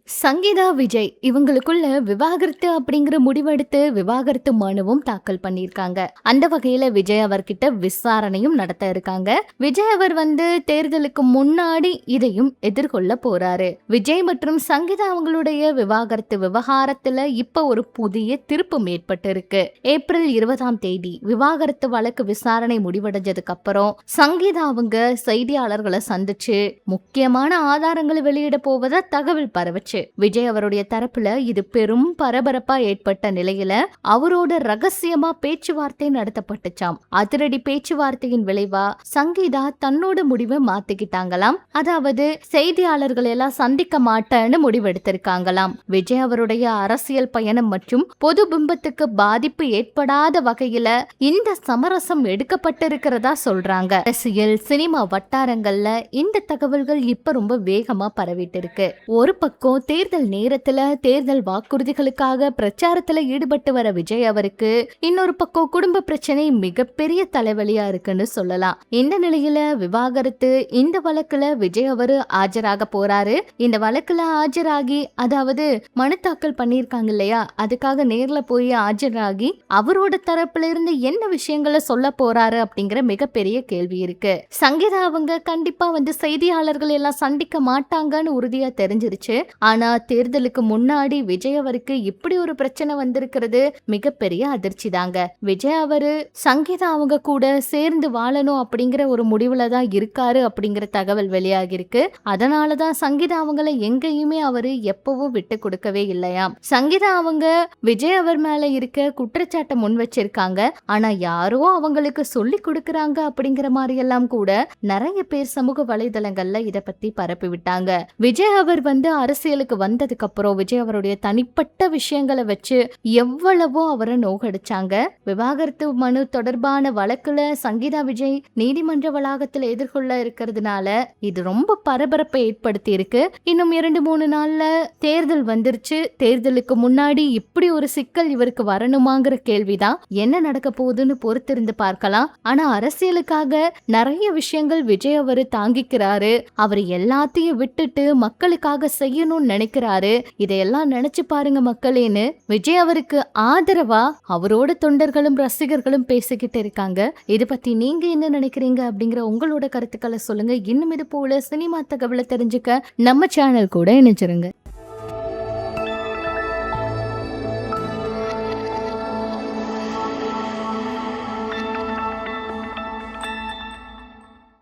சங்கீதா, விஜய் இவங்களுக்குள்ள விவாகரத்து அப்படிங்கிற முடிவெடுத்து விவாகரத்து மனுவும் தாக்கல் பண்ணியிருக்காங்க. அந்த வகையில விஜய் அவர்கிட்ட விசாரணையும் நடத்த இருக்காங்க. விஜய் அவர் தேர்தலுக்கு முன்னாடி இதையும் எதிர்கொள்ள போறாரு. விஜய் மற்றும் சங்கீதா அவங்களுடைய விவாகரத்து விவகாரத்துல இப்ப ஒரு புதிய திருப்பம் ஏற்பட்டு இருக்கு. ஏப்ரல் 20ஆம் தேதி விவாகரத்து வழக்கு விசாரணை முடிவடைஞ்சதுக்கு அப்புறம் சங்கீதா அவங்க செய்தியாளர்களை சந்திச்சு முக்கியமான ஆதாரங்களை வெளியிட போவதா தகவல் பரவச்சு. விஜய் அவருடைய தரப்புல இது பெரும் பரபரப்பா ஏற்பட்ட நிலையில அவரோட ரகசியமா பேச்சுவார்த்தை நடத்தப்பட்டுச்சாம். அதிரடி பேச்சுவார்த்தையின் விளைவா சங்கீதா தன்னோட முடிவை மாத்திக்கிட்டாங்களாம். அதாவது செய்தியாளர்கள் எல்லாம் சந்திக்க மாட்டேன்னு முடிவெடுத்திருக்காங்களாம். விஜய் அவருடைய அரசியல் பயணம் மற்றும் பொது பிம்பத்துக்கு பாதிப்பு ஏற்படாத வகையில இந்த சமரசம் எடுக்கப்பட்டிருக்கிறதா சொல்றாங்க. அரசியல் சினிமா வட்டாரங்கள்ல இந்த தகவல்கள் இப்ப ரொம்ப வேகமா பரவிட்டு இருக்கு. ஒரு பக்கம் தேர்தல் நேரத்துல தேர்தல் வாக்குறுதிகளுக்காக பிரச்சாரத்துல ஈடுபட்டு வர விஜய் அவருக்கு இன்னொரு பக்கம் குடும்ப பிரச்சனை மிகப்பெரிய தலைவலியா இருக்குன்னு சொல்லலாம். இந்த நிலையில விவாகரத்து இந்த வழக்குல விஜய் அவரு ஆஜராக போறாரு. இந்த வழக்குல ஆஜராகி அதாவது மனு தாக்கல் பண்ணிருக்காங்க இல்லையா, அதுக்காக நேர்ல போய் ஆஜராகி அவரோட தரப்புல இருந்து என்ன விஷயங்களை சொல்ல போறாரு அப்படிங்கிற மிகப்பெரிய கேள்வி இருக்கு. சங்கீதா அவங்க கண்டிப்பா செய்தியாளர்கள் எல்லாம் சந்திக்க மாட்டாங்கன்னு உறுதியா தெரிஞ்சிருச்சு. ஆனா தேர்தலுக்கு முன்னாடி விஜய் அவருக்கு இப்படி ஒரு பிரச்சனை வந்திருக்கிறது மிகப்பெரிய அதிர்ச்சி தாங்க. விஜய் அவரு சங்கீதா அவங்க கூட சேர்ந்து வாழணும் அப்படிங்கிற ஒரு முடிவுல தான் இருக்காரு அப்படிங்கிற தகவல் வெளியாகி இருக்கு. அதனாலதான் சங்கீதா அவங்கள எங்கேயுமே அவரு எப்பவும் விட்டு கொடுக்கவே இல்லையாம். சங்கீதா அவங்க விஜய் அவர் மேல இருக்க குற்றச்சாட்டை முன் வச்சிருக்காங்க. ஆனா யாரோ அவங்களுக்கு சொல்லி கொடுக்கறாங்க அப்படிங்கிற மாதிரி எல்லாம் கூட நிறைய பேர் சமூக வலைதளங்கள்ல இத பத்தி பரப்பி விட்டாங்க. விஜய் அவர் அரசியலுக்கு வந்ததுக்கு அப்புறம் விஜய் அவருடைய தனிப்பட்ட விஷயங்களை வச்சு எவ்வளவோ அவரை நோகடிச்சாங்க. விவாகரத்து மனு தொடர்பான வழக்குல சங்கீதா விஜய் நீதிமன்ற வளாகத்துல எதிர்கொள்ள இருக்கிறதுனால இது ரொம்ப பரபரப்பை ஏற்படுத்தி இருக்கு. இன்னும் 2-3 நாள்ல தேர்தல் வந்துருச்சு. தேர்தலுக்கு முன்னாடி இப்படி ஒரு சிக்கல் இவருக்கு வரணுமாங்கிற கேள்விதான். என்ன நடக்க போகுதுன்னு பொறுத்திருந்து பார்க்கலாம். ஆனா அரசியலுக்காக நிறைய விஷயங்கள் விஜய் அவரு தாங்கிக்கிறாரு. அவர் எல்லாத்தையும் விட்டுட்டு மக்களுக்காக செய்யணும்னு நினைக்கிறாரு. இதையெல்லாம் நினைச்சு பாருங்க மக்களேன்னு விஜய் அவருக்கு ஆதரவா அவரோட தொண்டர்களும் ரசிகர்களும் பேசிக்கிட்டு இருக்காங்க. இதை பத்தி நீங்க என்ன நினைக்கிறீங்க அப்படிங்கிற உங்களோட கருத்துக்களை சொல்லுங்க. இன்னும் இது போல சினிமா தகவலை தெரிஞ்சுக்க நம்ம சேனல் கூட இணைச்சிருங்க.